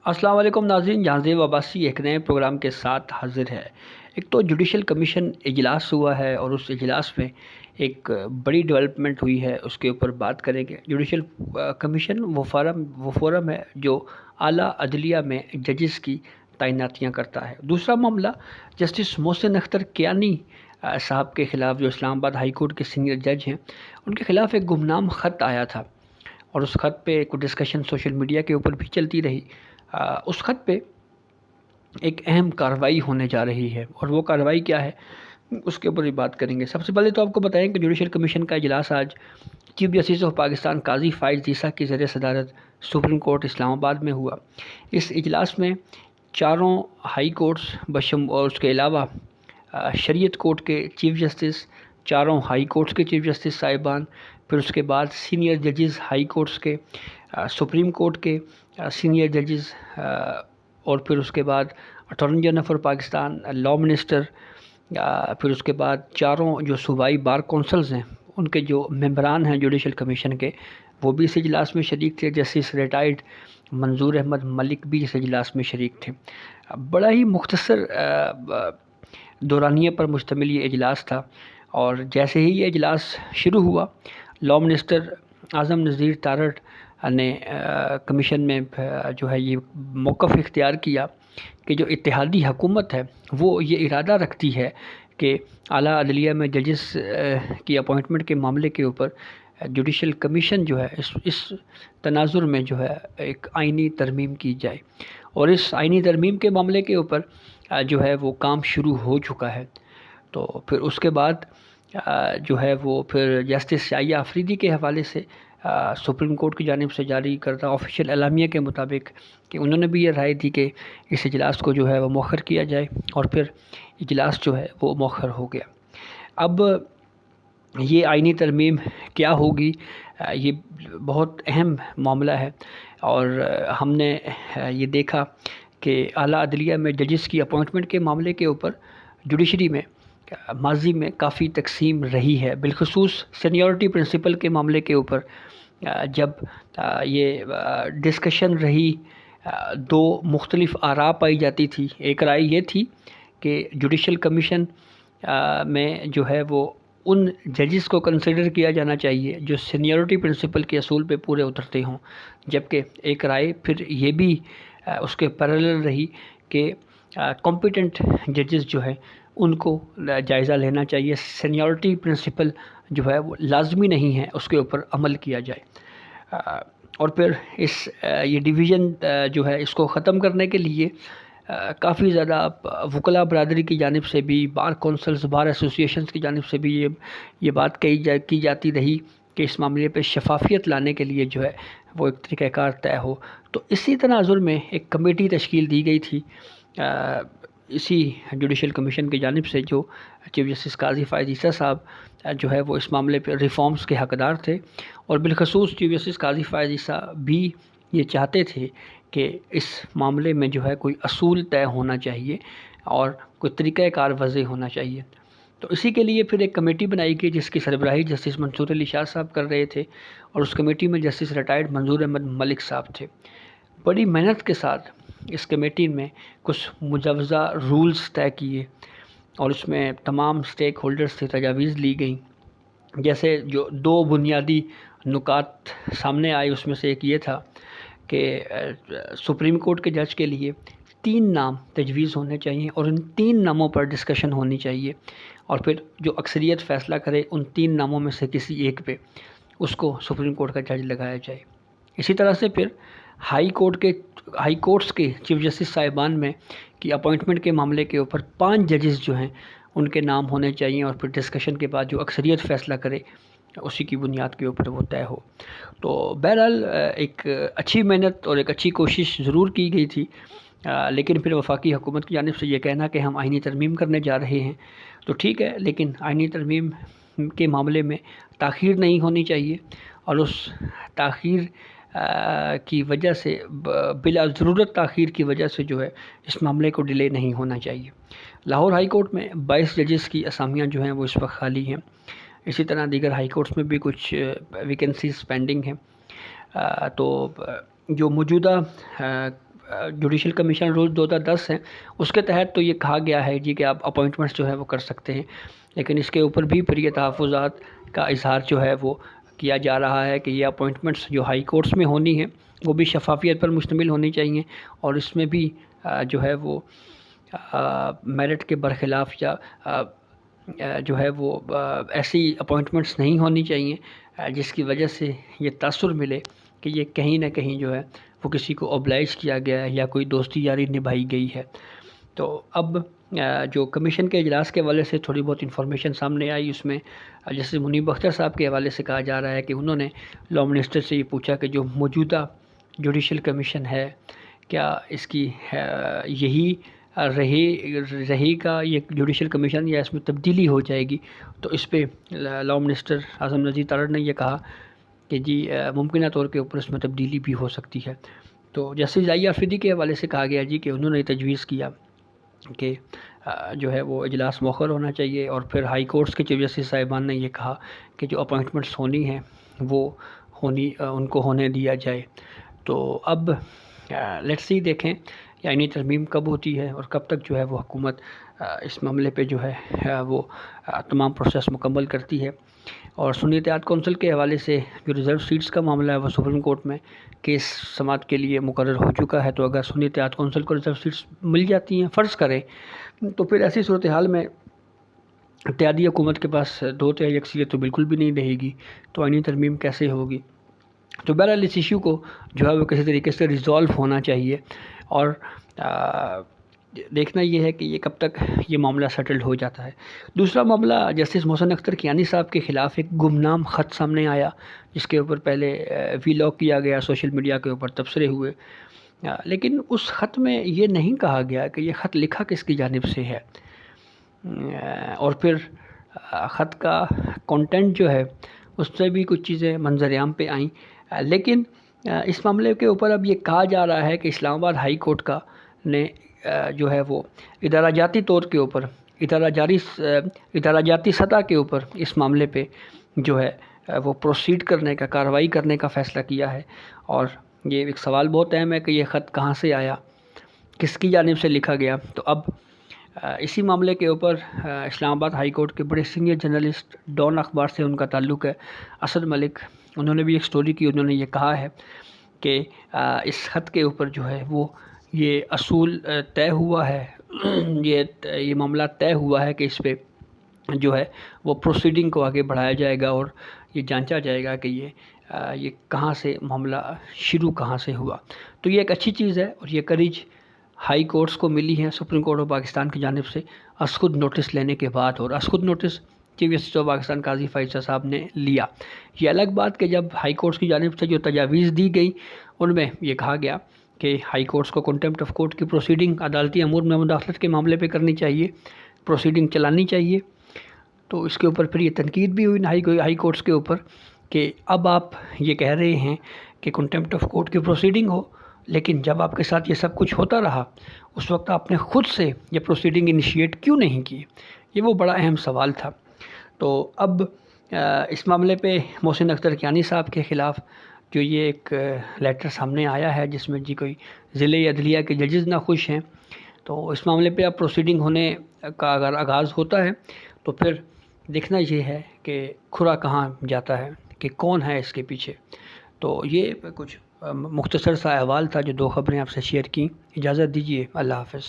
السلام علیکم ناظرین، جہانزیب عباسی ایک نئے پروگرام کے ساتھ حاضر ہے۔ ایک تو جوڈیشل کمیشن اجلاس ہوا ہے اور اس اجلاس میں ایک بڑی ڈیولپمنٹ ہوئی ہے، اس کے اوپر بات کریں گے۔ جوڈیشل کمیشن وہ فورم ہے جو اعلیٰ عدلیہ میں ججز کی تعیناتیاں کرتا ہے۔ دوسرا معاملہ جسٹس محسن اختر کیانی صاحب کے خلاف، جو اسلام آباد ہائی کورٹ کے سینئر جج ہیں، ان کے خلاف ایک گمنام خط آیا تھا اور اس خط پہ ایک ڈسکشن سوشل میڈیا کے اوپر بھی چلتی رہی۔ اس خط پہ ایک اہم کارروائی ہونے جا رہی ہے اور وہ کارروائی کیا ہے اس کے اوپر بھی بات کریں گے۔ سب سے پہلے تو آپ کو بتائیں کہ جوڈیشل کمیشن کا اجلاس آج چیف جسٹس آف پاکستان قاضی فائز عیسیٰ کی زیر صدارت سپریم کورٹ اسلام آباد میں ہوا۔ اس اجلاس میں چاروں ہائی کورٹس اور اس کے علاوہ شریعت کورٹ کے چیف جسٹس، چاروں ہائی کورٹس کے چیف جسٹس صاحبان، پھر اس کے بعد سینئر ججز ہائی کورٹس کے، سپریم کورٹ کے سینئر ججز، اور پھر اس کے بعد attorney general for Pakistan, law minister, پھر اس کے بعد چاروں جو صوبائی بار کونسلز ہیں ان کے جو ممبران ہیں جوڈیشل کمیشن کے، وہ بھی اس اجلاس میں شریک تھے۔ جسٹس ریٹائرڈ منظور احمد ملک بھی اس اجلاس میں شریک تھے۔ بڑا ہی مختصر دورانیے پر مشتمل یہ اجلاس تھا، اور جیسے ہی یہ اجلاس شروع ہوا، لاء منسٹر اعظم نذیر تارڑ نے کمیشن میں جو ہے یہ موقف اختیار کیا کہ جو اتحادی حکومت ہے وہ یہ ارادہ رکھتی ہے کہ اعلیٰ عدلیہ میں ججز کی اپوائنٹمنٹ کے معاملے کے اوپر جوڈیشل کمیشن جو ہے اس تناظر میں جو ہے ایک آئینی ترمیم کی جائے، اور اس آئینی ترمیم کے معاملے کے اوپر جو ہے وہ کام شروع ہو چکا ہے۔ تو پھر اس کے بعد جو ہے وہ پھر جسٹس شائیہ آفریدی کے حوالے سے سپریم کورٹ کی جانب سے جاری کردہ آفیشیل اعلامیہ کے مطابق کہ انہوں نے بھی یہ رائے دی کہ اس اجلاس کو جو ہے وہ مؤخر کیا جائے، اور پھر اجلاس جو ہے وہ مؤخر ہو گیا۔ اب یہ آئینی ترمیم کیا ہوگی، یہ بہت اہم معاملہ ہے، اور ہم نے یہ دیکھا کہ اعلیٰ عدلیہ میں ججز کی اپوائنٹمنٹ کے معاملے کے اوپر جوڈیشری میں ماضی میں کافی تقسیم رہی ہے، بالخصوص سینیورٹی پرنسپل کے معاملے کے اوپر جب یہ ڈسکشن رہی، دو مختلف آراء پائی جاتی تھی۔ ایک رائے یہ تھی کہ جوڈیشل کمیشن میں جو ہے وہ ان ججز کو کنسیڈر کیا جانا چاہیے جو سینیورٹی پرنسپل کے اصول پہ پورے اترتے ہوں، جبکہ ایک رائے پھر یہ بھی اس کے پیرالل رہی کہ کمپیٹنٹ ججز جو ہے ان کو جائزہ لینا چاہیے، سینیورٹی پرنسپل جو ہے وہ لازمی نہیں ہے، اس کے اوپر عمل کیا جائے۔ اور پھر یہ ڈویژن جو ہے اس کو ختم کرنے کے لیے کافی زیادہ وکلاء برادری کی جانب سے بھی، بار کونسلز، بار ایسوسیشنز کی جانب سے بھی یہ بات کی جاتی رہی کہ اس معاملے پہ شفافیت لانے کے لیے جو ہے وہ ایک طریقہ کار طے ہو۔ تو اسی تناظر میں ایک کمیٹی تشکیل دی گئی تھی اسی جوڈیشل کمیشن کی جانب سے، جو چیف جسٹس قاضی فائز عیسیٰ صاحب جو ہے وہ اس معاملے پہ ریفارمز کے حقدار تھے، اور بالخصوص چیف جسٹس قاضی فائز عیسیٰ بھی یہ چاہتے تھے کہ اس معاملے میں جو ہے کوئی اصول طے ہونا چاہیے اور کوئی طریقہ کار واضح ہونا چاہیے۔ تو اسی کے لیے پھر ایک کمیٹی بنائی گئی جس کی سربراہی جسٹس منصور علی شاہ صاحب کر رہے تھے، اور اس کمیٹی میں جسٹس ریٹائرڈ منظور احمد ملک صاحب تھے۔ بڑی محنت کے ساتھ اس کمیٹی میں کچھ مجوزہ رولز طے کیے، اور اس میں تمام سٹیک ہولڈرز سے تجاویز لی گئیں۔ جیسے جو دو بنیادی نکات سامنے آئے، اس میں سے ایک یہ تھا کہ سپریم کورٹ کے جج کے لیے 3 نام تجویز ہونے چاہیے، اور ان 3 ناموں پر ڈسکشن ہونی چاہیے، اور پھر جو اکثریت فیصلہ کرے ان 3 ناموں میں سے کسی ایک پہ اس کو سپریم کورٹ کا جج لگایا جائے۔ اسی طرح سے پھر ہائی کورٹس کے چیف جسٹس صاحبان میں کی اپوائنٹمنٹ کے معاملے کے اوپر 5 ججز جو ہیں ان کے نام ہونے چاہیے، اور پھر ڈسکشن کے بعد جو اکثریت فیصلہ کرے اسی کی بنیاد کے اوپر وہ طے ہو۔ تو بہرحال ایک اچھی محنت اور ایک اچھی کوشش ضرور کی گئی تھی، لیکن پھر وفاقی حکومت کی جانب سے یہ کہنا کہ ہم آئینی ترمیم کرنے جا رہے ہیں تو ٹھیک ہے، لیکن آئینی ترمیم کے معاملے میں تاخیر نہیں ہونی چاہیے، اور اس تاخیر کی وجہ سے، بلا ضرورت تاخیر کی وجہ سے جو ہے اس معاملے کو ڈیلے نہیں ہونا چاہیے۔ لاہور ہائی کورٹ میں 22 ججز کی اسامیاں جو ہیں وہ اس وقت خالی ہیں۔ اسی طرح دیگر ہائی کورٹس میں بھی کچھ ویکنسیز پینڈنگ ہیں۔ تو جو موجودہ جوڈیشل کمیشن رول 2010 ہیں، اس کے تحت تو یہ کہا گیا ہے جی کہ آپ اپوائنٹمنٹس جو ہے وہ کر سکتے ہیں، لیکن اس کے اوپر بھی پھر یہ تحفظات کا اظہار جو ہے وہ کیا جا رہا ہے کہ یہ اپوائنٹمنٹس جو ہائی کورٹس میں ہونی ہیں وہ بھی شفافیت پر مشتمل ہونی چاہیے، اور اس میں بھی جو ہے وہ میرٹ کے برخلاف یا جو ہے وہ ایسی اپوائنٹمنٹس نہیں ہونی چاہیے جس کی وجہ سے یہ تاثر ملے کہ یہ کہیں نہ کہیں جو ہے وہ کسی کو اوبلائج کیا گیا ہے یا کوئی دوستی یاری نبھائی گئی ہے۔ تو اب جو کمیشن کے اجلاس کے حوالے سے تھوڑی بہت انفارمیشن سامنے آئی، اس میں جیسے منیب اختر صاحب کے حوالے سے کہا جا رہا ہے کہ انہوں نے لاء منسٹر سے یہ پوچھا کہ جو موجودہ جوڈیشل کمیشن ہے کیا اس کی یہی رہے گا یہ جوڈیشل کمیشن یا اس میں تبدیلی ہو جائے گی؟ تو اس پہ لاء منسٹر اعظم نذیر تارڑ نے یہ کہا کہ جی ممکنہ طور کے اوپر اس میں تبدیلی بھی ہو سکتی ہے۔ تو جسٹس ضیاء عفریدی کے حوالے سے کہا گیا جی کہ انہوں نے تجویز کیا کہ جو ہے وہ اجلاس مؤخر ہونا چاہیے، اور پھر ہائی کورٹس کے چیف جسٹس صاحبان نے یہ کہا کہ جو اپوائنٹمنٹس ہونی ہیں وہ ان کو ہونے دیا جائے۔ تو اب لیٹس سی دیکھیں آئینی ترمیم کب ہوتی ہے اور کب تک جو ہے وہ حکومت اس معاملے پہ جو ہے وہ تمام پروسیس مکمل کرتی ہے۔ اور سنی اتحاد کونسل کے حوالے سے جو ریزرو سیٹس کا معاملہ ہے وہ سپریم کورٹ میں کیس سماعت کے لیے مقرر ہو چکا ہے، تو اگر سنی اتحاد کونسل کو ریزرو سیٹس مل جاتی ہیں فرض کریں، تو پھر ایسی صورتحال میں اتحادی حکومت کے پاس 2/3 اکثریت تو بالکل بھی نہیں رہے گی، تو آئینی ترمیم کیسے ہوگی؟ تو بہرحال اس ایشو کو جو ہے وہ کسی طریقے سے ریزالو ہونا چاہیے، اور دیکھنا یہ ہے کہ یہ کب تک یہ معاملہ سیٹلڈ ہو جاتا ہے۔ دوسرا معاملہ جسٹس محسن اختر کیانی صاحب کے خلاف ایک گمنام خط سامنے آیا، جس کے اوپر پہلے ویلاگ کیا گیا، سوشل میڈیا کے اوپر تبصرے ہوئے، لیکن اس خط میں یہ نہیں کہا گیا کہ یہ خط لکھا کس کی جانب سے ہے، اور پھر خط کا کنٹینٹ جو ہے اس سے بھی کچھ چیزیں منظر عام پہ آئیں، لیکن اس معاملے کے اوپر اب یہ کہا جا رہا ہے کہ اسلام آباد ہائی کورٹ کا نے جو ہے وہ ادارہ جاتی طور کے اوپر ادارہ جاتی سطح کے اوپر اس معاملے پہ جو ہے وہ پروسیڈ کرنے کا، کارروائی کرنے کا فیصلہ کیا ہے۔ اور یہ ایک سوال بہت اہم ہے کہ یہ خط کہاں سے آیا، کس کی جانب سے لکھا گیا۔ تو اب اسی معاملے کے اوپر اسلام آباد ہائی کورٹ کے بڑے سینئر جرنلسٹ ڈان اخبار سے ان کا تعلق ہے، اسد ملک، انہوں نے بھی ایک سٹوری کی، انہوں نے یہ کہا ہے کہ اس خط کے اوپر جو ہے وہ یہ اصول طے ہوا ہے، یہ معاملہ طے ہوا ہے کہ اس پہ جو ہے وہ پروسیڈنگ کو آگے بڑھایا جائے گا، اور یہ جانچا جائے گا کہ یہ کہاں سے معاملہ شروع کہاں سے ہوا۔ تو یہ ایک اچھی چیز ہے، اور یہ کریج ہائی کورٹس کو ملی ہے سپریم کورٹ آف پاکستان کی جانب سے از خود نوٹس لینے کے بعد، اور از خود notice chief justice of Pakistan Qazi Faez صاحب نے لیا۔ یہ الگ بات کہ جب ہائی کورٹس کی جانب سے جو تجاویز دی گئی ان میں یہ کہا گیا کہ ہائی کورٹس کو کنٹمپٹ آف کورٹ کی پروسیڈنگ عدالتی امور میں مداخلت کے معاملے پہ کرنی چاہیے، پروسیڈنگ چلانی چاہیے۔ تو اس کے اوپر پھر یہ تنقید بھی ہوئی ہائی کورٹس کے اوپر کہ اب آپ یہ کہہ رہے ہیں کہ کنٹمپٹ آف کورٹ کی پروسیڈنگ ہو، لیکن جب آپ کے ساتھ یہ سب کچھ ہوتا رہا اس وقت آپ نے خود سے یہ پروسیڈنگ انیشیٹ کیوں نہیں کی؟ یہ وہ بڑا اہم سوال تھا۔ تو اب اس معاملے پہ محسن اختر کیانی صاحب کے خلاف جو یہ ایک لیٹر سامنے آیا ہے جس میں جی کوئی ضلعی عدلیہ کے ججز ناخوش ہیں، تو اس معاملے پہ اب پروسیڈنگ ہونے کا اگر آغاز ہوتا ہے تو پھر دیکھنا یہ ہے کہ کھرا کہاں جاتا ہے، کہ کون ہے اس کے پیچھے۔ تو یہ کچھ مختصر سا احوال تھا جو 2 خبریں آپ سے شیئر کی۔ اجازت دیجیے، اللہ حافظ۔